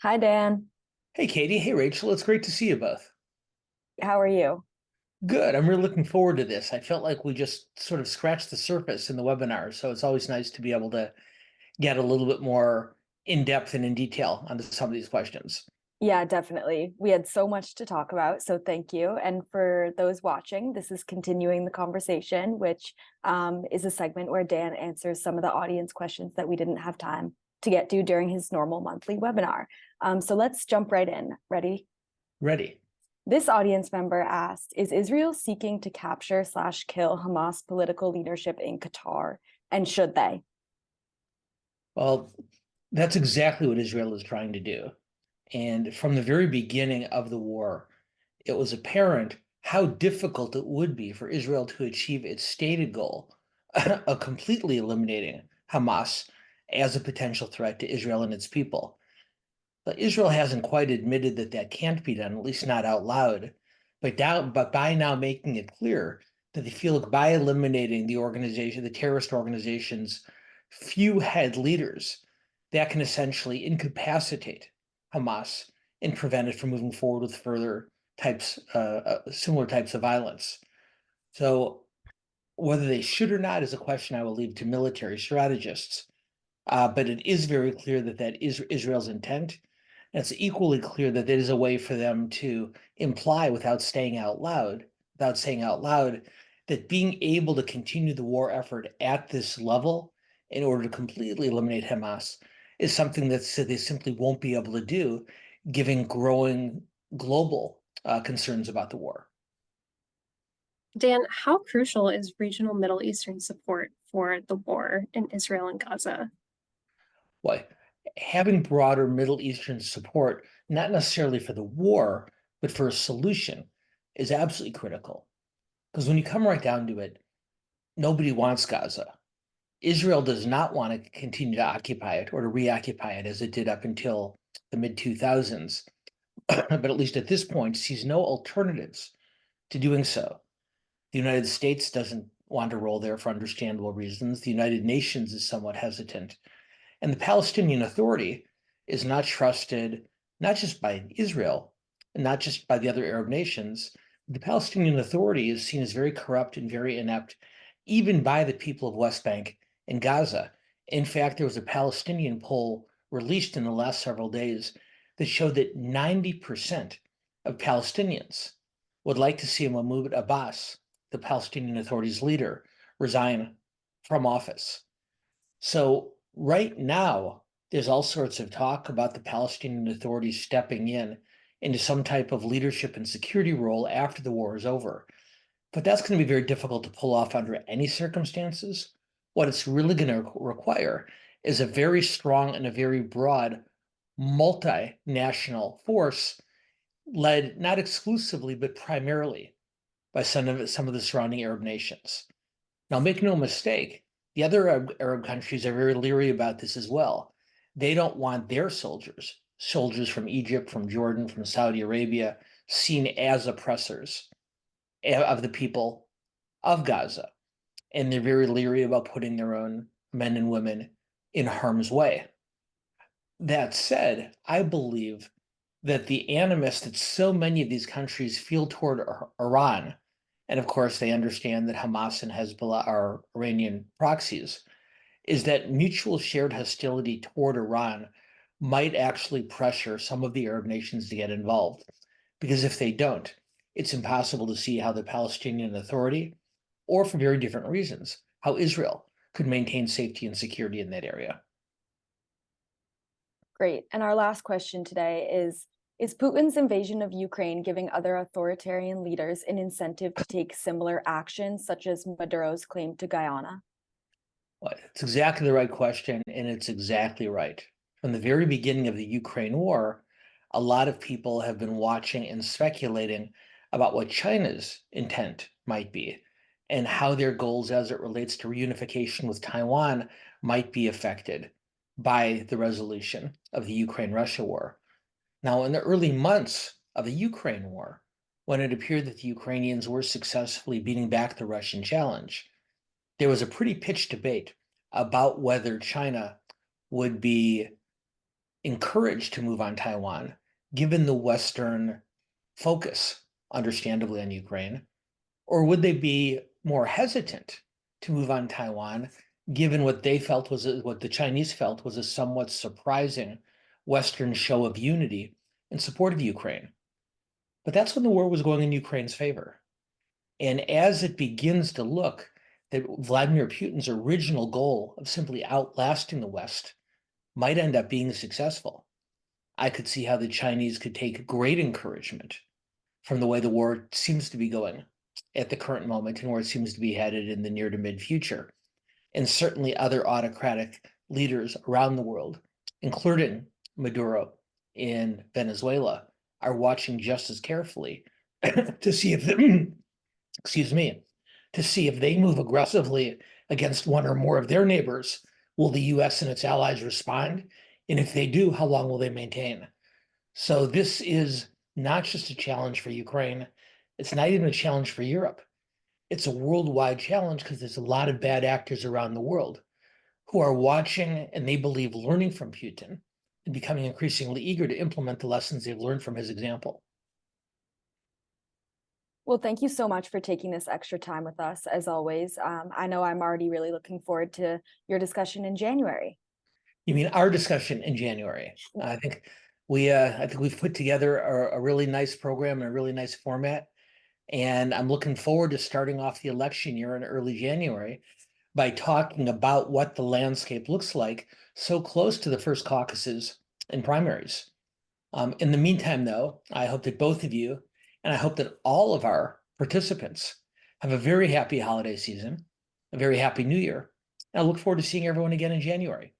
Hi, Dan. Hey, Katie. Hey, Rachel. It's great to see you both. How are you? Good. I'm really looking forward to this. I felt like we just sort of scratched the surface in the webinar, so it's always nice to be able to get a little bit more in depth and in detail onto some of these questions. Yeah, definitely. We had so much to talk about, so thank you. And for those watching, this is continuing the conversation, which is a segment where Dan answers some of the audience questions that we didn't have time to get to during his normal monthly webinar. So let's jump right in. Ready? Ready? This audience member asked, is Israel seeking to capture/kill Hamas political leadership in Qatar? And should they? Well, that's exactly what Israel is trying to do. And from the very beginning of the war, it was apparent how difficult it would be for Israel to achieve its stated goal of completely eliminating Hamas as a potential threat to Israel and its people. But Israel hasn't quite admitted that that can't be done, at least not out loud. But by now making it clear that they feel like by eliminating the organization, the terrorist organization's few head leaders, that can essentially incapacitate Hamas and prevent it from moving forward with further similar types of violence. So whether they should or not is a question I will leave to military strategists. But it is very clear that that is Israel's intent. And it's equally clear that it is a way for them to imply without saying out loud, that being able to continue the war effort at this level in order to completely eliminate Hamas is something that they simply won't be able to do, given growing global concerns about the war. Dan, how crucial is regional Middle Eastern support for the war in Israel and Gaza? Why? Having broader Middle Eastern support, not necessarily for the war, but for a solution, is absolutely critical. Because when you come right down to it, nobody wants Gaza. Israel does not want to continue to occupy it or to reoccupy it as it did up until the mid 2000s, but at least at this point sees no alternatives to doing so. The United States doesn't want to roll there for understandable reasons. The United Nations is somewhat hesitant. And the Palestinian Authority is not trusted, not just by Israel, and not just by the other Arab nations. The Palestinian Authority is seen as very corrupt and very inept, even by the people of West Bank and Gaza. In fact, there was a Palestinian poll released in the last several days that showed that 90% of Palestinians would like to see Mahmoud Abbas, the Palestinian Authority's leader, resign from office. So right now, there's all sorts of talk about the Palestinian Authority stepping in into some type of leadership and security role after the war is over. But that's going to be very difficult to pull off under any circumstances. What it's really going to require is a very strong and a very broad multinational force led not exclusively, but primarily by some of the surrounding Arab nations. Now, make no mistake, the other Arab countries are very leery about this as well. They don't want their soldiers from Egypt, from Jordan, from Saudi Arabia, seen as oppressors of the people of Gaza. And they're very leery about putting their own men and women in harm's way. That said, I believe that the animus that so many of these countries feel toward Iran, and of course they understand that Hamas and Hezbollah are Iranian proxies, is that mutual shared hostility toward Iran might actually pressure some of the Arab nations to get involved. Because if they don't, it's impossible to see how the Palestinian Authority, or for very different reasons, how Israel could maintain safety and security in that area. Great. And our last question today is Putin's invasion of Ukraine giving other authoritarian leaders an incentive to take similar actions, such as Maduro's claim to Guyana? Well, it's exactly the right question, and it's exactly right. From the very beginning of the Ukraine war, a lot of people have been watching and speculating about what China's intent might be and how their goals as it relates to reunification with Taiwan might be affected by the resolution of the Ukraine-Russia war. Now, in the early months of the Ukraine war, when it appeared that the Ukrainians were successfully beating back the Russian challenge, there was a pretty pitched debate about whether China would be encouraged to move on Taiwan, given the Western focus, understandably, on Ukraine? Or would they be more hesitant to move on Taiwan, given what they felt was what the Chinese felt was a somewhat surprising Western show of unity in support of Ukraine? But that's when the war was going in Ukraine's favor. And as it begins to look that Vladimir Putin's original goal of simply outlasting the West might end up being successful, I could see how the Chinese could take great encouragement from the way the war seems to be going at the current moment and where it seems to be headed in the near to mid future. And certainly other autocratic leaders around the world, including Maduro in Venezuela, are watching just as carefully to see if excuse me, to see if they move aggressively against one or more of their neighbors. Will the US and its allies respond? And if they do, how long will they maintain? So this is not just a challenge for Ukraine. It's not even a challenge for Europe. It's a worldwide challenge because there's a lot of bad actors around the world who are watching and they believe learning from Putin and becoming increasingly eager to implement the lessons they've learned from his example. Well, thank you so much for taking this extra time with us, as always. I know I'm already really looking forward to your discussion in January. You mean our discussion in January? I think we've put together a really nice program and a really nice format. And I'm looking forward to starting off the election year in early January by talking about what the landscape looks like so close to the first caucuses and primaries. In the meantime, though, I hope that both of you, and I hope that all of our participants, have a very happy holiday season, a very happy new year. And I look forward to seeing everyone again in January.